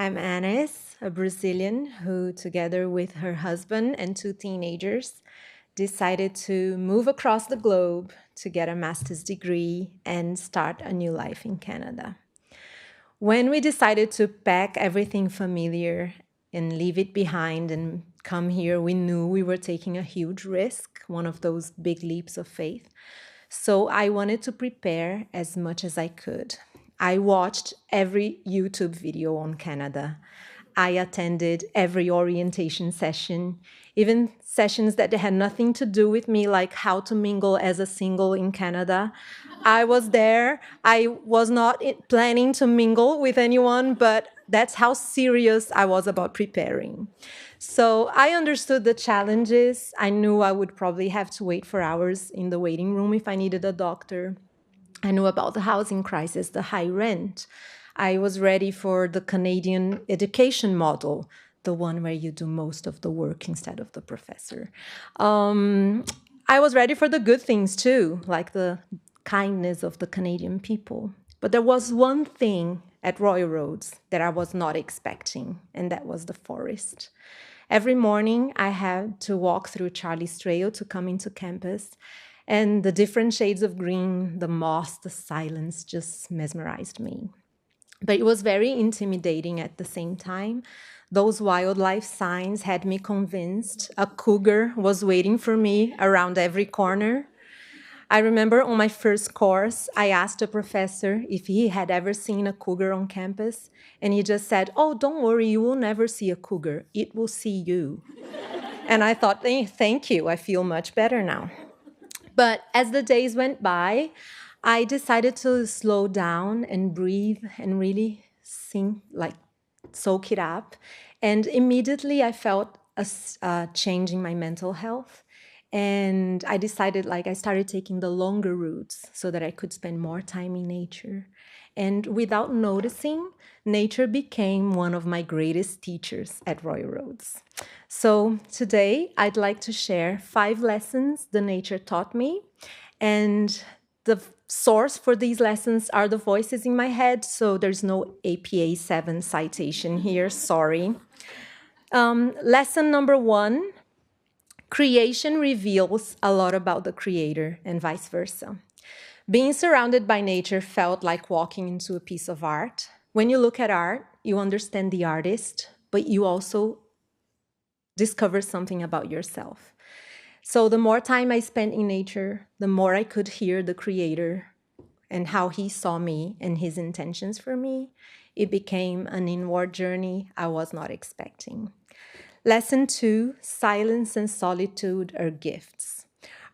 I'm Anis, a Brazilian who, together with her husband and two teenagers, decided to move across the globe to get a master's degree and start a new life in Canada. When we decided to pack everything familiar and leave it behind and come here, we knew we were taking a huge risk, one of those big leaps of faith. So I wanted to prepare as much as I could. I watched every YouTube video on Canada. I attended every orientation session, even sessions that had nothing to do with me, like how to mingle as a single in Canada. I was there. I was not planning to mingle with anyone, but that's how serious I was about preparing. So I understood the challenges. I knew I would probably have to wait for hours in the waiting room if I needed a doctor. I knew about the housing crisis, the high rent. I was ready for the Canadian education model, the one where you do most of the work instead of the professor. I was ready for the good things too, like the kindness of the Canadian people. But there was one thing at Royal Roads that I was not expecting, and that was the forest. Every morning, I had to walk through Charlie's Trail to come into campus, and the different shades of green, the moss, the silence just mesmerized me. But it was very intimidating at the same time. Those wildlife signs had me convinced a cougar was waiting for me around every corner. I remember on my first course, I asked a professor if he had ever seen a cougar on campus, and he just said, "Oh, don't worry, you will never see a cougar. It will see you." And I thought, thank you, I feel much better now. But as the days went by, I decided to slow down and breathe and really soak it up. And immediately I felt a change in my mental health. And I decided, I started taking the longer routes so that I could spend more time in nature. And without noticing, nature became one of my greatest teachers at Royal Roads. So today, I'd like to share 5 lessons the nature taught me. And the source for these lessons are the voices in my head, so there's no APA 7 citation here, sorry. Lesson number 1, creation reveals a lot about the creator and vice versa. Being surrounded by nature felt like walking into a piece of art. When you look at art, you understand the artist, but you also discover something about yourself. So the more time I spent in nature, the more I could hear the creator and how he saw me and his intentions for me. It became an inward journey I was not expecting. Lesson 2, silence and solitude are gifts.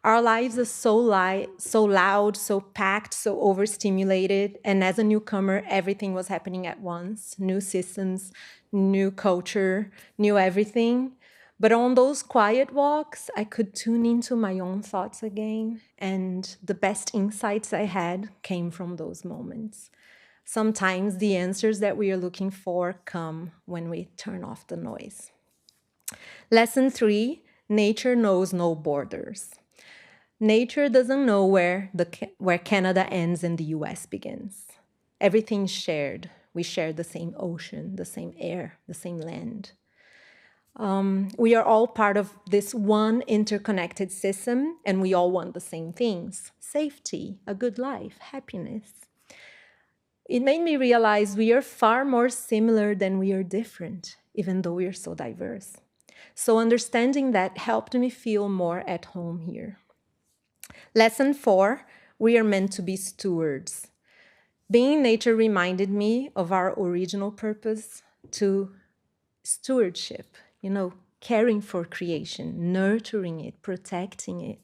Our lives are so loud, so packed, so overstimulated. And as a newcomer, everything was happening at once. New systems, new culture, new everything. But on those quiet walks, I could tune into my own thoughts again. And the best insights I had came from those moments. Sometimes the answers that we are looking for come when we turn off the noise. Lesson 3, nature knows no borders. Nature doesn't know where Canada ends and the US begins. Everything's shared. We share the same ocean, the same air, the same land. We are all part of this one interconnected system, and we all want the same things: safety, a good life, happiness. It made me realize we are far more similar than we are different, even though we are so diverse. So understanding that helped me feel more at home here. Lesson 4, we are meant to be stewards. Being in nature reminded me of our original purpose to stewardship, caring for creation, nurturing it, protecting it.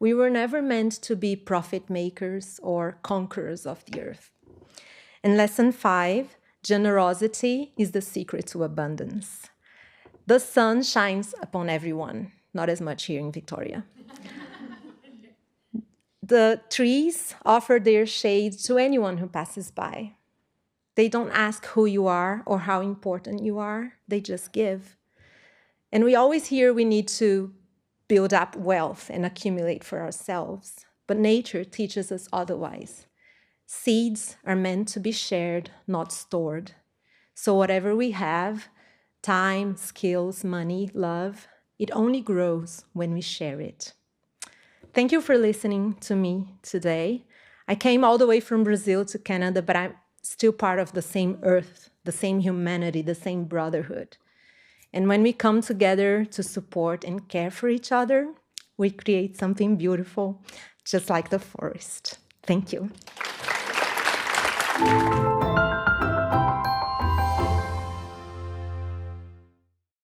We were never meant to be profit makers or conquerors of the earth. And lesson 5, generosity is the secret to abundance. The sun shines upon everyone, not as much here in Victoria. The trees offer their shade to anyone who passes by. They don't ask who you are or how important you are, they just give. And we always hear we need to build up wealth and accumulate for ourselves, but nature teaches us otherwise. Seeds are meant to be shared, not stored. So whatever we have, time, skills, money, love, it only grows when we share it. Thank you for listening to me today. I came all the way from Brazil to Canada, but I'm still part of the same earth, the same humanity, the same brotherhood. And when we come together to support and care for each other, we create something beautiful, just like the forest. Thank you.